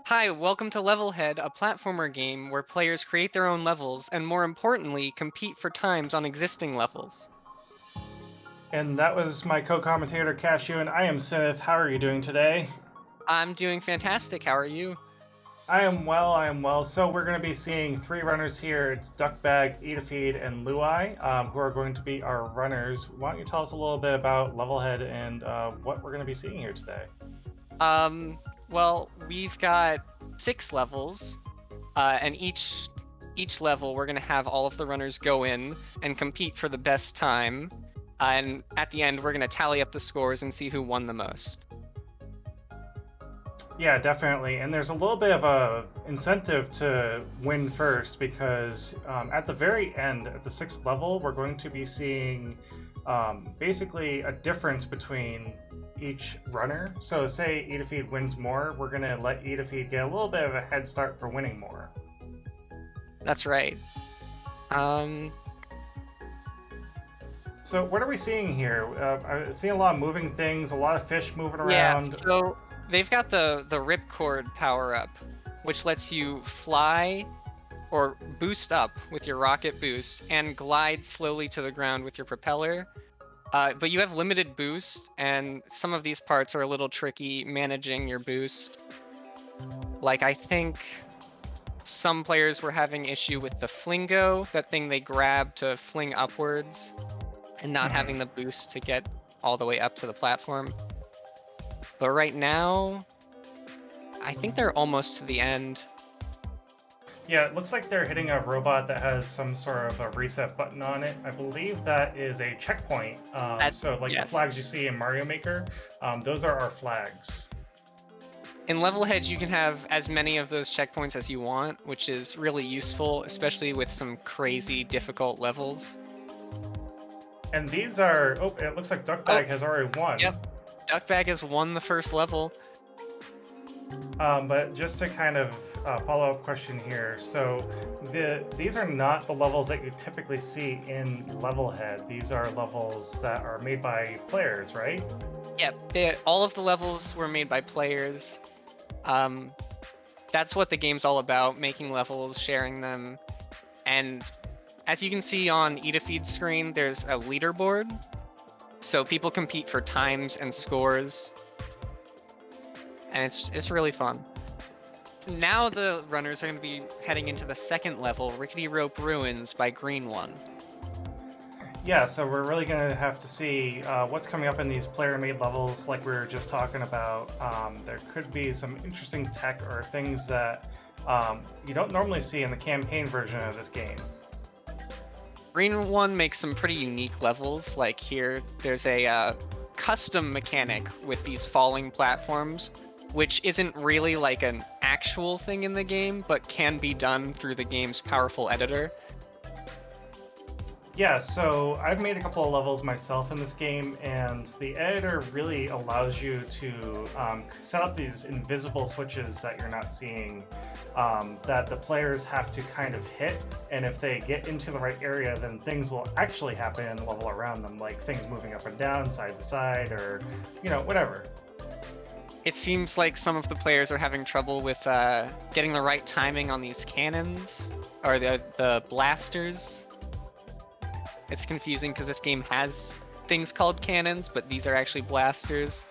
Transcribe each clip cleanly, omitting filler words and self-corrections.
Hi, welcome to Levelhead, a platformer game where players create their own levels and, more importantly, compete for times on existing levels. And that was my co-commentator Cashew, and I am Cinaeth. How are you doing today? I'm doing fantastic. How are you? I am well. So we're going to be seeing three runners here. It's Duckbag, Eatafeed, and Luai, who are going to be our runners. Why don't you tell us a little bit about Levelhead and what we're going to be seeing here today? Well, we've got 6 levels, and each level we're gonna have all of the runners go in and compete for the best time, and at the end we're gonna tally up the scores and see who won the most. Yeah, definitely. And there's a little bit of a incentive to win first because at the very end, at the sixth level, we're going to be seeing basically a difference between each runner. So, say Eatafeed wins more, we're going to let Eatafeed get a little bit of a head start for winning more. That's right. Um, So, what are we seeing here? I'm seeing a lot of moving things, a lot of fish moving yeah. around. So they've got the ripcord power up, which lets you fly or boost up with your rocket boost and glide slowly to the ground with your propeller. But you have limited boost, and some of these parts are a little tricky managing your boost. Like, I think some players were having issue with the flingo, that thing they grab to fling upwards, and not Mhm. having the boost to get all the way up to the platform. But right now, I think they're almost to the end. Yeah, it looks like they're hitting a robot that has some sort of a reset button on it. I believe that is a checkpoint. That's So, like the yes. flags you see in Mario Maker, those are our flags. In Levelhead, you can have as many of those checkpoints as you want, which is really useful, especially with some crazy difficult levels. And these are. Oh, it looks like Oh, Duckbag has already won. yep. Duckbag has won the first level. But just to kind of follow up question here. So, these are not the levels that you typically see in Levelhead. These are levels that are made by players, right? Yep, all of the levels were made by players. Um, that's what the game's all about, making levels, sharing them. And as you can see on Eatafeed's screen, there's a leaderboard. So people compete for times and scores. And it's really fun. Now the runners are going to be heading into the second level, Rickety Rope Ruins by Green One. Yeah, so we're really going to have to see what's coming up in these player-made levels like we were just talking about. There could be some interesting tech or things that you don't normally see in the campaign version of this game. Green One makes some pretty unique levels, like here, there's a custom mechanic with these falling platforms, which isn't really like an actual thing in the game, but can be done through the game's powerful editor. Yeah, so I've made a couple of levels myself in this game, and the editor really allows you to set up these invisible switches that you're not seeing, that the players have to kind of hit, and if they get into the right area, then things will actually happen in the level around them, like things moving up and down, side to side, or, whatever. It seems like some of the players are having trouble with getting the right timing on these cannons, or the blasters. It's confusing because this game has things called cannons, but these are actually blasters.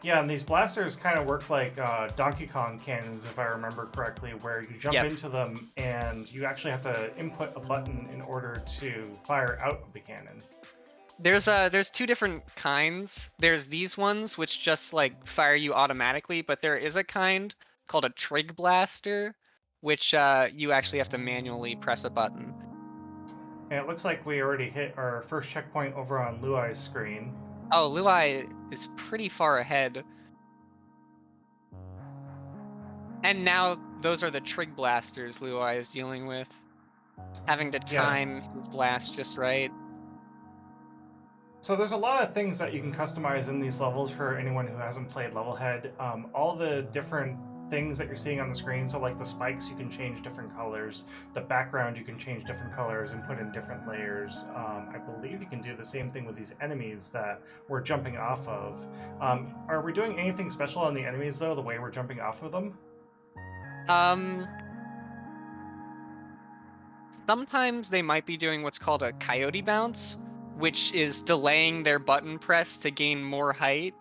Yeah, and these blasters kind of work like Donkey Kong cannons, if I remember correctly, where you jump Yep. into them and you actually have to input a button in order to fire out of the cannon. There's two different kinds. There's these ones which just like fire you automatically, but there is a kind called a trig blaster, which you actually have to manually press a button. And it looks like we already hit our first checkpoint over on Luai's screen. Oh, Luai is pretty far ahead. And now those are the trig blasters Luai is dealing with. Having to Yeah. time his blast just right. So there's a lot of things that you can customize in these levels for anyone who hasn't played Levelhead. All the different things that you're seeing on the screen. So like the spikes, you can change different colors. The background, you can change different colors and put in different layers. I believe you can do the same thing with these enemies that we're jumping off of. Are we doing anything special on the enemies though, the way we're jumping off of them? Sometimes they might be doing what's called a Coyote Bounce, which is delaying their button press to gain more height,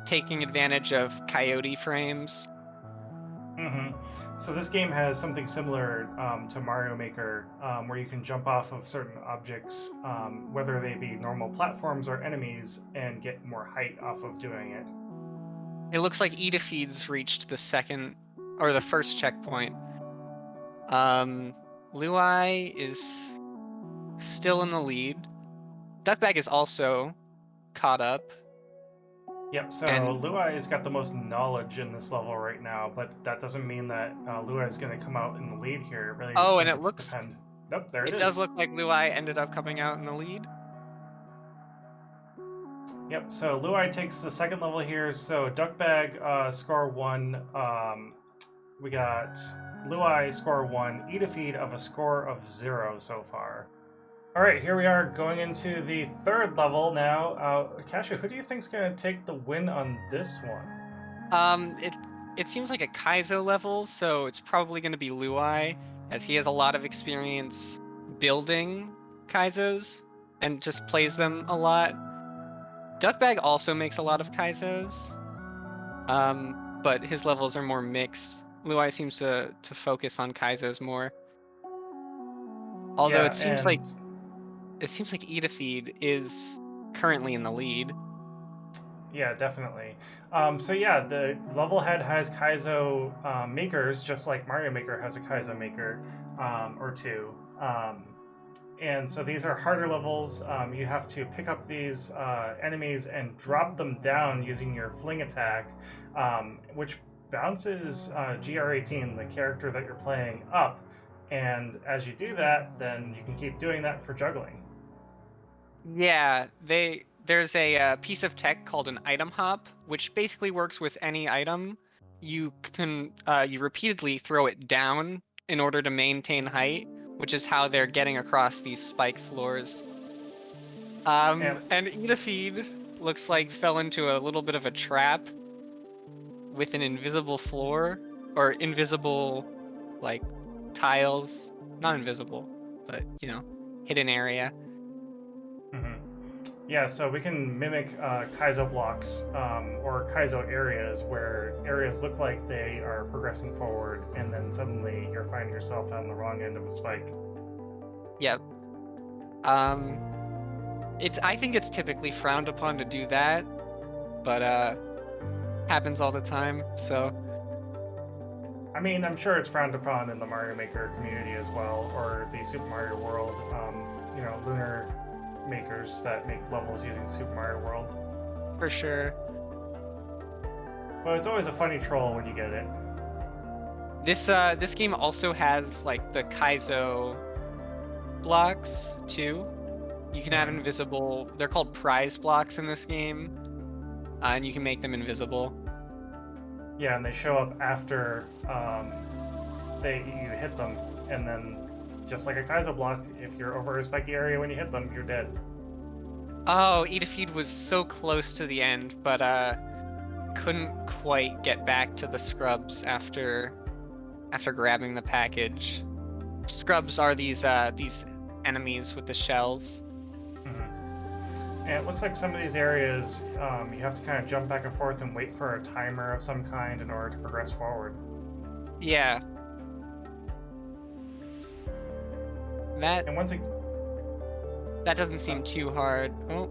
taking advantage of coyote frames. So this game has something similar to Mario Maker, where you can jump off of certain objects, whether they be normal platforms or enemies, and get more height off of doing it. It looks like Edifeed's reached the second or the first checkpoint. Luai is still in the lead. Duckbag is also caught up. Yep, so And Luai has got the most knowledge in this level right now, but that doesn't mean that Luai is going to come out in the lead here. It really oh, is and going it to looks depend. Nope, there it it is. does look like Luai ended up coming out in the lead. Yep, so Luai takes the second level here. So Duckbag score 1. We got Luai score 1, Edifeed of a score of 0 so far. All right, here we are going into the third level now. Kasha, who do you think's going to take the win on this one? It seems like a Kaizo level, so it's probably going to be Luai, as he has a lot of experience building Kaizos and just plays them a lot. Duckbag also makes a lot of Kaizos, but his levels are more mixed. Luai seems to focus on Kaizos more. Although Yeah, it seems like Edifeed is currently in the lead. Yeah, definitely. So yeah, the Levelhead has Kaizo makers, just like Mario Maker has a Kaizo maker or two. And so these are harder levels. You have to pick up these enemies and drop them down using your fling attack, which bounces GR18, the character that you're playing, up. And as you do that, then you can keep doing that for juggling. Yeah, there's a piece of tech called an item hop, which basically works with any item. You can you repeatedly throw it down in order to maintain height, which is how they're getting across these spike floors. And Edifeed looks like fell into a little bit of a trap with an invisible floor, or invisible, like, tiles. Not invisible, but, you know, hidden area. Yeah, so we can mimic Kaizo blocks or Kaizo areas where areas look like they are progressing forward, and then suddenly you're finding yourself on the wrong end of a spike. Yep. I think it's typically frowned upon to do that, but happens all the time. So. I mean, I'm sure it's frowned upon in the Mario Maker community as well, or the Super Mario World. Lunar makers that make levels using Super Mario World. For sure. Well, it's always a funny troll when you get it. This game also has like the Kaizo blocks too. You can have invisible. They're called prize blocks in this game, and you can make them invisible. Yeah, and they show up after you hit them, and then just like a Kaizo block, if you're over a spiky area when you hit them, you're dead. Oh, Edifeed was so close to the end, but couldn't quite get back to the scrubs after grabbing the package. Scrubs are these enemies with the shells. Mm-hmm. And it looks like some of these areas you have to kind of jump back and forth and wait for a timer of some kind in order to progress forward. Yeah. That doesn't seem too hard. Oh,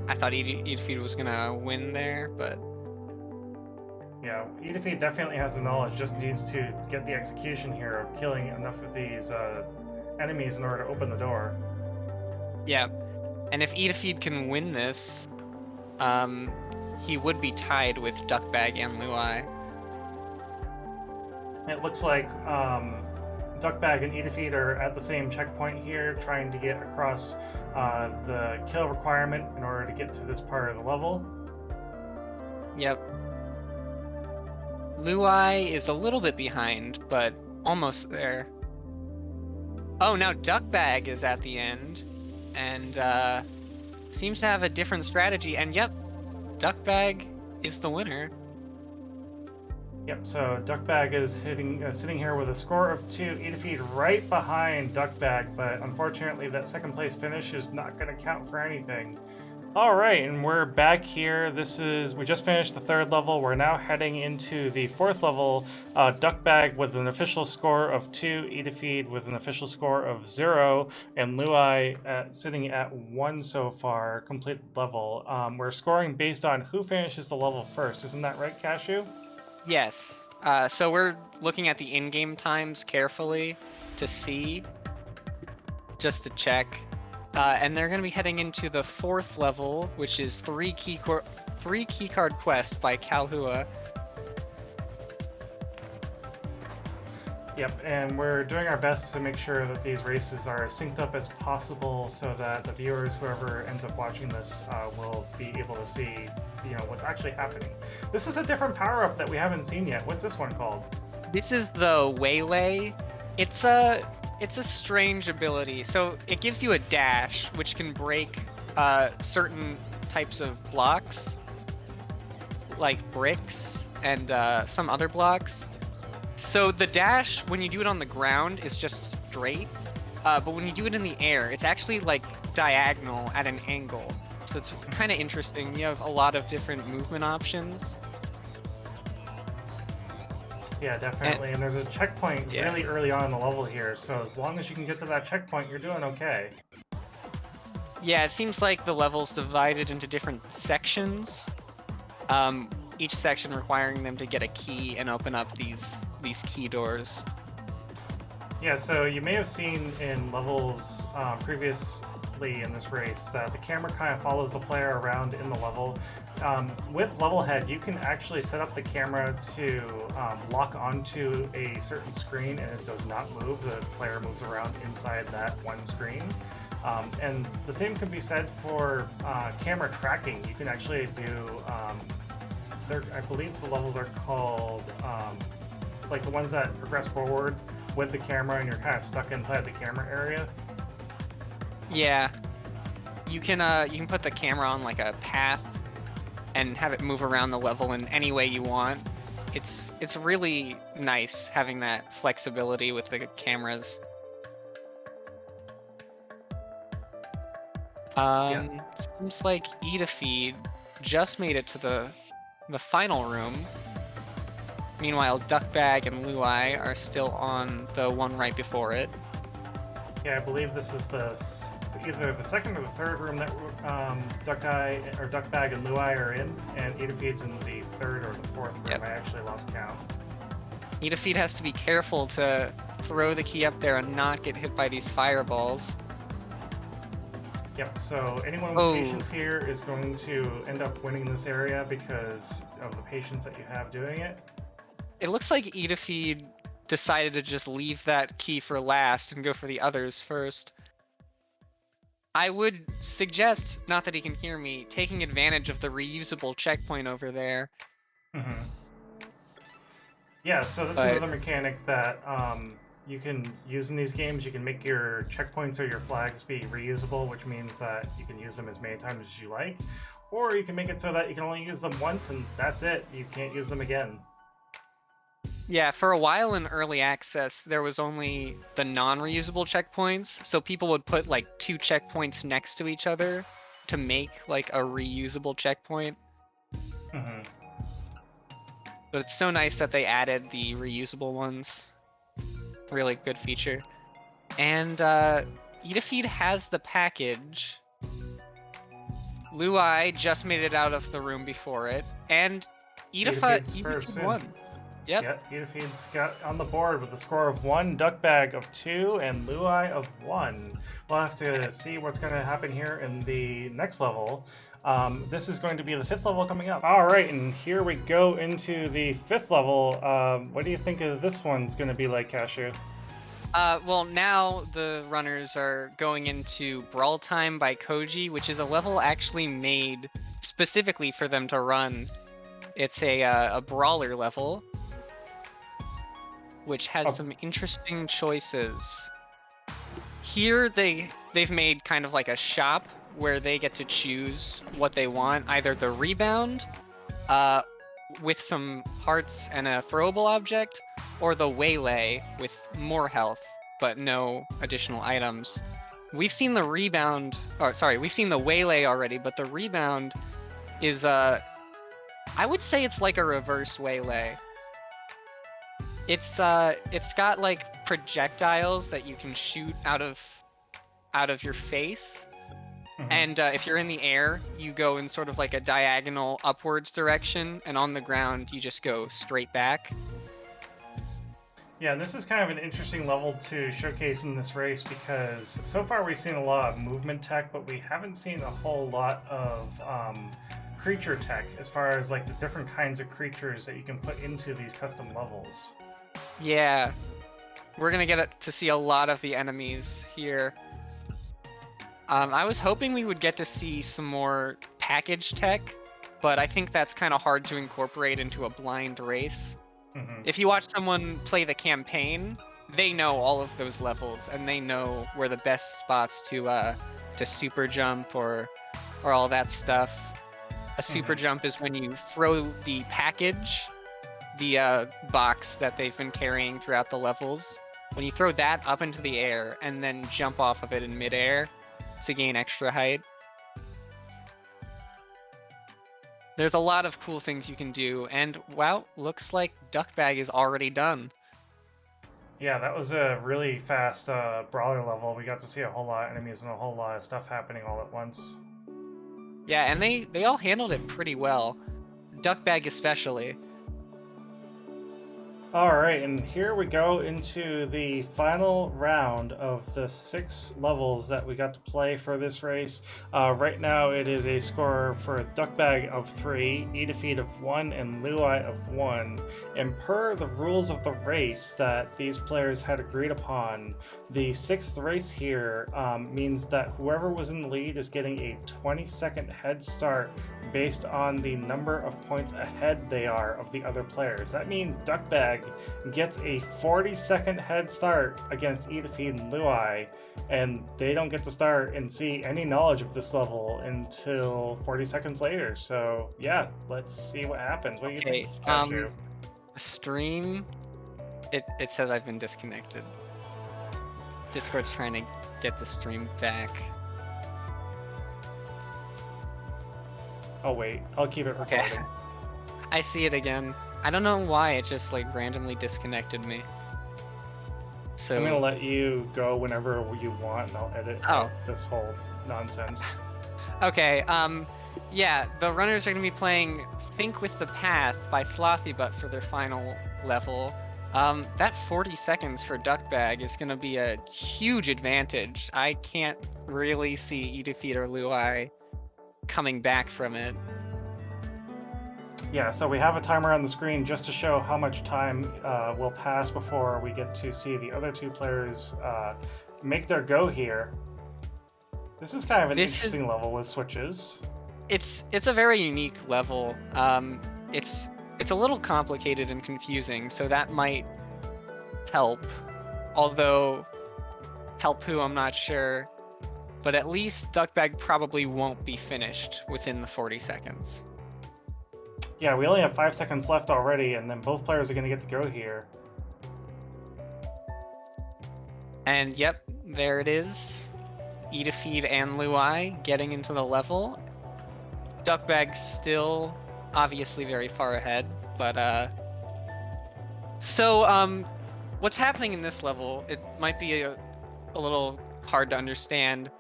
I thought Edifeed was gonna win there, but yeah, Edifeed definitely has the knowledge. Just needs to get the execution here of killing enough of these enemies in order to open the door. Yeah, and if Edifeed can win this, he would be tied with Duckbag and Luai. It looks like Duckbag and Edifeed are at the same checkpoint here, trying to get across the kill requirement in order to get to this part of the level. Yep. Luai is a little bit behind, but almost there. Oh, now Duckbag is at the end, and seems to have a different strategy. And yep, Duckbag is the winner. Yep, so Duckbag is sitting here with a score of 2, Edafeed right behind Duckbag, but unfortunately that second place finish is not going to count for anything. All right, and we're back here. We just finished the 3rd level. We're now heading into the 4th level. Duckbag with an official score of 2, Edafeed with an official score of 0, and Luai sitting at 1 so far, completed level. We're scoring based on who finishes the level first. Isn't that right, Cashew? Yes. So we're looking at the in-game times carefully to see, just to check. And they're going to be heading into the 4th level, which is 3 keycard quest by Calhua. Yep, and we're doing our best to make sure that these races are as synced up as possible so that the viewers, whoever ends up watching this, will be able to see, what's actually happening. This is a different power-up that we haven't seen yet. What's this one called? This is the Waylay. It's a strange ability. So it gives you a dash, which can break certain types of blocks, like bricks and some other blocks. So the dash, when you do it on the ground, is just straight, but when you do it in the air, it's actually like diagonal at an angle. So it's kind of interesting. You have a lot of different movement options. Yeah, definitely. And there's a checkpoint really early on in the level here, so as long as you can get to that checkpoint, you're doing okay. Yeah, it seems like the level's divided into different sections. Each section requiring them to get a key and open up these key doors. Yeah, so you may have seen in levels previously in this race that the camera kind of follows the player around in the level. With Levelhead, you can actually set up the camera to lock onto a certain screen and it does not move. The player moves around inside that one screen. And the same can be said for camera tracking. You can actually do, I believe the levels are called, like the ones that progress forward with the camera and you're kind of stuck inside the camera area. Yeah, you can put the camera on like a path and have it move around the level in any way you want. It's really nice having that flexibility with the cameras. Seems like Edafeed just made it to the final room. Meanwhile, Duckbag and Luai are still on the one right before it. Yeah, I believe this is either the second or the third room that Duckbag and Luai are in, and Edafeed's in the 3rd or the 4th room. Yep. I actually lost count. Edafeed has to be careful to throw the key up there and not get hit by these fireballs. Yep, so anyone with patience here is going to end up winning this area because of the patience that you have doing it. It looks like Edafeed decided to just leave that key for last and go for the others first. I would suggest, not that he can hear me, taking advantage of the reusable checkpoint over there. Mm-hmm. Yeah, so this is another mechanic that you can use in these games. You can make your checkpoints or your flags be reusable, which means that you can use them as many times as you like. Or you can make it so that you can only use them once and that's it. You can't use them again. Yeah, for a while in early access, there was only the non-reusable checkpoints, so people would put like 2 checkpoints next to each other to make like a reusable checkpoint. Mm-hmm. But it's so nice that they added the reusable ones. Really good feature. And Edafeed has the package. Luai just made it out of the room before it, and Edafeed won. Yep, Edafeed's got on the board with a score of 1, Duckbag of 2, and Luai of 1. We'll have to see what's going to happen here in the next level. This is going to be the 5th level coming up. All right, and here we go into the 5th level. What do you think of this one's going to be like, Cashew? Well, now the runners are going into Brawl Time by Koji, which is a level actually made specifically for them to run. It's a brawler level. which has some interesting choices. Here they've made kind of like a shop where they get to choose what they want, either the rebound with some hearts and a throwable object, or the waylay with more health but no additional items. We've seen the rebound, we've seen the waylay already, but the rebound is I would say it's like a reverse waylay. It's got like projectiles that you can shoot out of your face. Mm-hmm. And if you're in the air, you go in sort of like a diagonal upwards direction, and on the ground you just go straight back. Yeah, and this is kind of an interesting level to showcase in this race because so far we've seen a lot of movement tech, but we haven't seen a whole lot of creature tech as far as like the different kinds of creatures that you can put into these custom levels. Yeah, we're gonna get to see a lot of the enemies here. I was hoping we would get to see some more package tech, but I think that's kind of hard to incorporate into a blind race. Mm-hmm. If you watch someone play the campaign, they know all of those levels, and they know where the best spots to super jump or all that stuff. A super jump is when you throw the package, the box that they've been carrying throughout the levels. When you throw that up into the air and then jump off of it in midair to gain extra height. There's a lot of cool things you can do, and wow, looks like Duckbag is already done. Yeah, that was a really fast brawler level. We got to see a whole lot of enemies and a whole lot of stuff happening all at once. Yeah, and they all handled it pretty well. Duckbag especially. Alright, and here we go into the final round of the 6 levels that we got to play for this race. Right now it is a score for Duckbag of 3, Edefeed of 1, and Luai of 1. And per the rules of the race that these players had agreed upon, the 6th race here means that whoever was in the lead is getting a 20-second head start based on the number of points ahead they are of the other players. That means Duckbag gets a 40-second head start against Edefeed and Luai, and they don't get to start and see any knowledge of this level until 40 seconds later. So yeah, let's see what happens. What do you think, Cashew? The stream, it says I've been disconnected. Discord's trying to get the stream back. Oh wait, I'll keep it recording. Okay. I see it again. I don't know why it just like randomly disconnected me. So I'm gonna let you go whenever you want, and I'll edit this whole nonsense. Okay. Yeah, the runners are gonna be playing "Think with the Path" by Slothybutt for their final level. That 40 seconds for Duckbag is gonna be a huge advantage. I can't really see Edefeed or Luai coming back from it. Yeah, so we have a timer on the screen just to show how much time will pass before we get to see the other 2 players make their go here. This is kind of an interesting level with switches. It's a very unique level. It's a little complicated and confusing, so that might help. Although, help who, I'm not sure. But at least Duckbag probably won't be finished within the 40 seconds. Yeah, we only have 5 seconds left already, and then both players are going to get to go here. And yep, there it is. Edefeed and Luai getting into the level. Duckbag still obviously very far ahead, but so what's happening in this level, it might be a little hard to understand.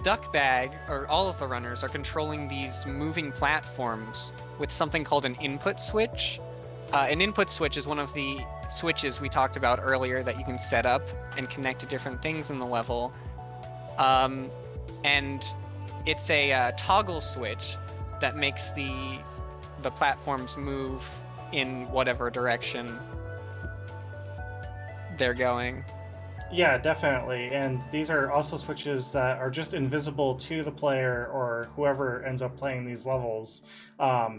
Duckbag, or all of the runners, are controlling these moving platforms with something called an input switch. An input switch is one of the switches we talked about earlier that you can set up and connect to different things in the level. And it's a toggle switch that makes the platforms move in whatever direction they're going. Yeah, definitely. And these are also switches that are just invisible to the player or whoever ends up playing these levels.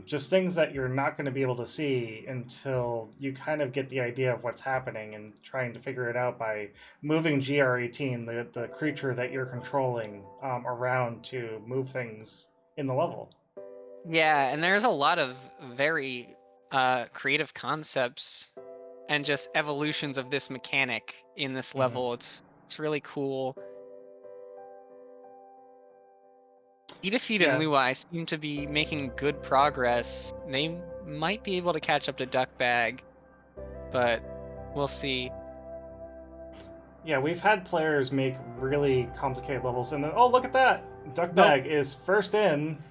Just things that you're not going to be able to see until you kind of get the idea of what's happening and trying to figure it out by moving GR18, the creature that you're controlling, around to move things in the level. Yeah, and there's a lot of very creative concepts and just evolutions of this mechanic in this Hmm. level. It's really cool. Edafeed and Yeah, Luai seem to be making good progress. They might be able to catch up to Duckbag, but we'll see. yeah, we've had players make really complicated levels, and then, oh, look at that! Nope, Duckbag is first in.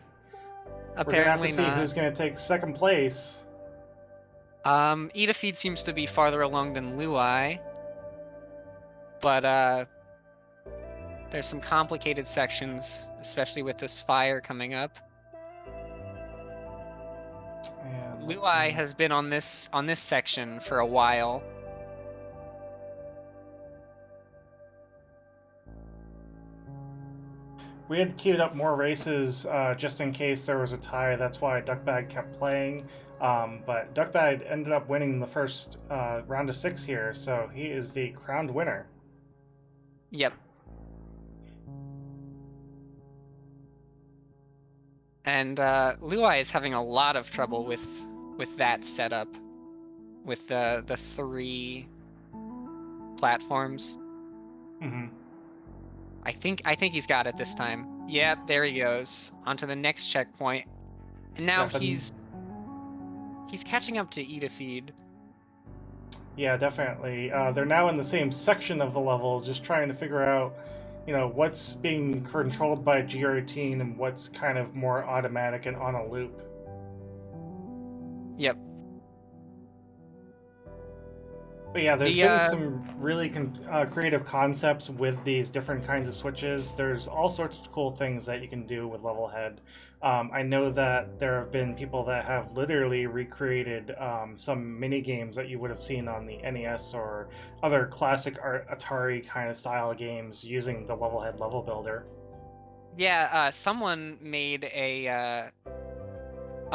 We're gonna have to apparently see not. who's gonna take second place. Edafeed seems to be farther along than Luai, but there's some complicated sections, especially with this fire coming up. And Luai has been on this section for a while. we had queued up more races just in case there was a tie. That's why Duckbag kept playing. But Duckbag ended up winning the first round of 6 here, so he is the crowned winner. Yep. And Luai is having a lot of trouble with that setup, with the 3 platforms. Hmm. I think he's got it this time. Yep, there he goes. On to the next checkpoint. And now Yeah, but he's catching up to Edafeed. yeah, definitely. They're now in the same section of the level, just trying to figure out, what's being controlled by GR18 and what's kind of more automatic and on a loop. Yep. But yeah, there's The been some really creative concepts with these different kinds of switches. There's all sorts of cool things that you can do with Levelhead. I know that there have been people that have literally recreated some mini games that you would have seen on the NES or other classic Atari kind of style games using the Levelhead level builder. someone made a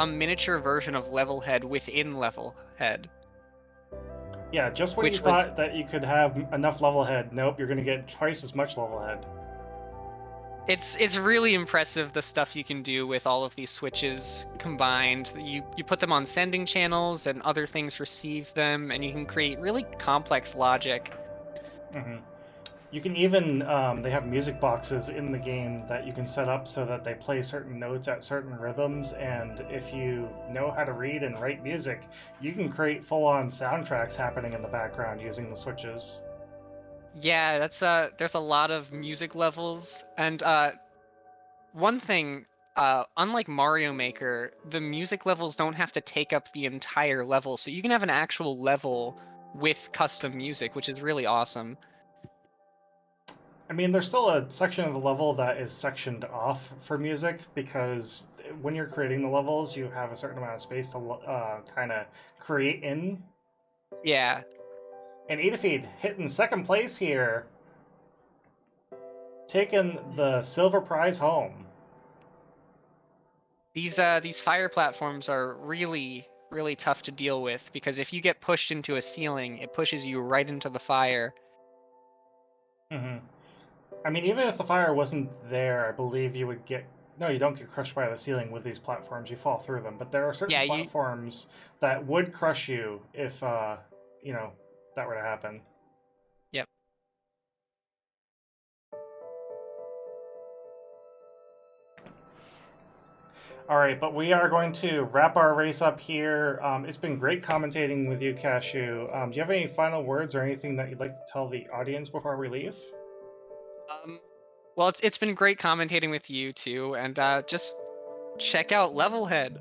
miniature version of Levelhead within Levelhead, Yeah, just when you which was thought that you could have enough Levelhead, nope, you're going to get twice as much Levelhead. it's really impressive the stuff you can do with all of these switches combined. You put them on sending channels and other things receive them, and you can create really complex logic. Hmm. You can even, they have music boxes in the game that you can set up so that they play certain notes at certain rhythms. And if you know how to read and write music, you can create full on soundtracks happening in the background using the switches. Yeah, there's a lot of music levels, and one thing, unlike Mario Maker, the music levels don't have to take up the entire level, so you can have an actual level with custom music, which is really awesome. I mean, there's still a section of the level that is sectioned off for music because when you're creating the levels, you have a certain amount of space to kind of create in. Yeah, And Edafeed hitting second place here, taking the silver prize home. these fire platforms are really tough to deal with because if you get pushed into a ceiling, it pushes you right into the fire. Hmm. I mean, even if the fire wasn't there, I believe you would get. No, you don't get crushed by the ceiling with these platforms. You fall through them. But there are certain Yeah, you platforms that would crush you if, you know, that were to happen. yep. All right, but we are going to wrap our race up here. It's been great commentating with you, Cashew. Do you have any final words or anything that you'd like to tell the audience before we leave? Um, well, it's been great commentating with you too, and just check out Levelhead.